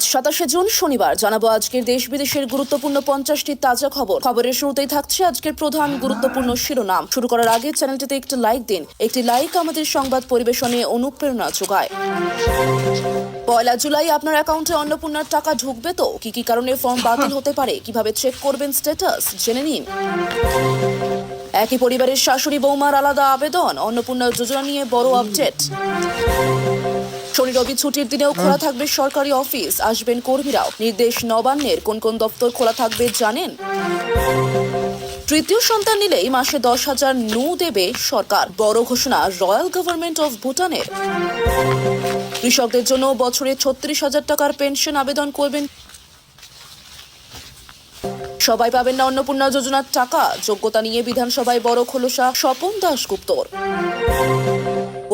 আজ 27 জুন শনিবার জানাবো আজকের দেশ বিদেশের গুরুত্বপূর্ণ 50টি তাজা খবর। খবরের শুরুতেই থাকছে আজকের প্রধান গুরুত্বপূর্ণ শিরোনাম। শুরু করার আগে চ্যানেলটিতে একটি লাইক দিন। একটি লাইক আমাদের সংবাদ পরিবেশনে অনুপ্রেরণা যোগায়। 1 জুলাই আপনার অ্যাকাউন্টে অন্নপূর্ণার টাকা ঢুকবে তো? কি কারণে ফর্ম বাতিল হতে পারে, কিভাবে চেক করবেন স্ট্যাটাস জেনে নিন। একই পরিবারের শাশুড়ি বৌমার আলাদা আবেদন, অন্নপূর্ণা যোজনা নিয়ে বড় আপডেট। শনি রবি ছুটির দিনেও খোলা থাকবে সরকারি অফিস, আসবেন কর্মীরাও। নির্দেশ নবান্নের, কোন কোন দপ্তর খোলা থাকবে জানেন। তৃতীয় সন্তান নিলেই মাসে 10,000 নু দেবে সরকার, বড় ঘোষণা রয়্যাল গভর্নমেন্ট অফ ভুটানের। কৃষকদের জন্য বছরে 36,000 টাকার পেনশন আবেদন করবেন। সবাই পাবেন না অন্নপূর্ণা যোজনার টাকা, যোগ্যতা নিয়ে বিধানসভায় বড় খোলসা স্বপন দাশগুপ্তর।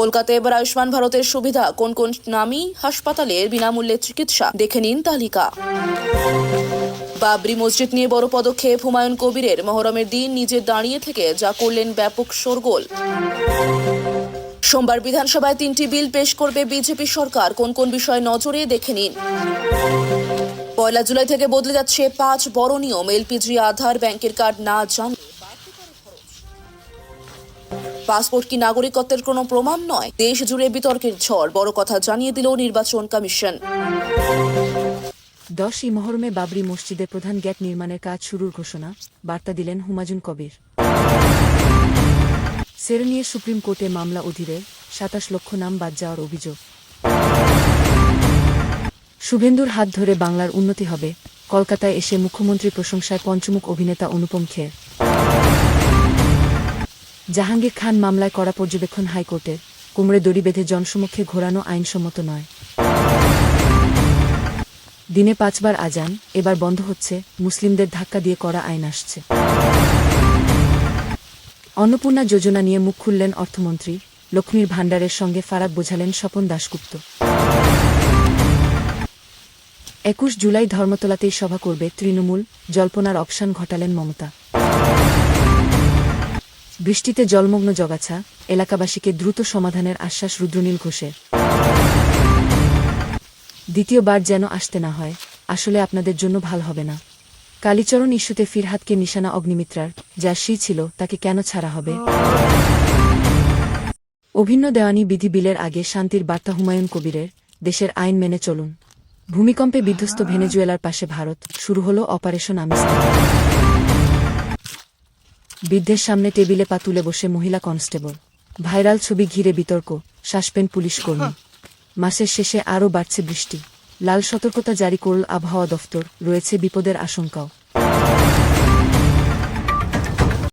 কলকাতায় এবার আয়ুষ্মান ভারতের সুবিধা, কোন কোন নামী হাসপাতালের বিনামূল্যে চিকিৎসা, দেখে নিন তালিকা। বাবরি মসজিদ নিয়ে বড় পদক্ষেপ হুমায়ুন কবিরের, মহরমের দিন নিজে দাঁড়িয়ে থেকে যা করলেন ব্যাপক শোরগোল। সোমবার বিধানসভায় 3টি বিল পেশ করবে বিজেপি সরকার, কোন কোন বিষয় নজরে দেখে নিন। 1 জুলাই থেকে বদলে যাচ্ছে 5 বড় নিয়ম, এলপিজি, আধার, ব্যাংকের কার্ড না জানলে পাসপোর্ট কি নাগরিকত্বের কোনো প্রমাণ নয়। দেশ জুড়ে বিতর্কের ঝড়, বড় কথা জানিয়ে দিল নির্বাচন কমিশন। 10ই মহরমে বাবরি মসজিদে প্রধান গেট নির্মাণের কাজ শুরুর ঘোষণা, বার্তা দিলেন হুমায়ুন কবির। সেরে নিয়ে সুপ্রিম কোর্টে মামলা অধীরে 27 লক্ষ নাম বাদ যাওয়ার অভিযোগ। শুভেন্দুর হাত ধরে বাংলার উন্নতি হবে, কলকাতায় এসে মুখ্যমন্ত্রী প্রশংসায় পঞ্চমুখ অভিনেতা অনুপম খের। জাহাঙ্গীর খান মামলায় কড়া পর্যবেক্ষণ হাইকোর্টের, কোমরে দড়ি বেঁধে জনসমক্ষে ঘোরানো আইনসম্মত নয়। দিনে 5 বার আজান, এবার বন্ধ হচ্ছে, মুসলিমদের ধাক্কা দিয়ে করা আইন আসছে। অন্নপূর্ণা যোজনা নিয়ে মুখ খুললেন অর্থমন্ত্রী, লক্ষ্মীর ভাণ্ডারের সঙ্গে ফারাক বোঝালেন স্বপন দাশগুপ্ত। 21 জুলাই ধর্মতলাতেই সভা করবে তৃণমূল, জল্পনার অবসান ঘটালেন মমতা। বৃষ্টিতে জলমগ্ন জগাছা, এলাকাবাসীকে দ্রুত সমাধানের আশ্বাস রুদ্রনীল ঘোষের। দ্বিতীয়বার যেন আসতে না হয়, আসলে আপনাদের জন্য ভাল হবে না। কালীচরণ ইস্যুতে ফিরহাদকে নিশানা অগ্নিমিত্রার, যা সি ছিল তাকে কেন ছাড়া হবে। অভিন্ন দেওয়ানি বিধি বিলের আগে শান্তির বার্তা হুমায়ুন কবিরের, দেশের আইন মেনে চলুন। ভূমিকম্পে বিধ্বস্ত ভেনেজুয়েলার পাশে ভারত, শুরু হল অপারেশন আমিস্তা। বৃদ্ধের সামনে টেবিলে পা তুলে বসে মহিলা কনস্টেবল, ভাইরাল ছবি ঘিরে বিতর্ক, সাসপেন্ড পুলিশ কর্মী। মাসের শেষে আরও বাড়ছে বৃষ্টি, লাল সতর্কতা জারি করল আবহাওয়া দফতর, রয়েছে বিপদের আশঙ্কাও।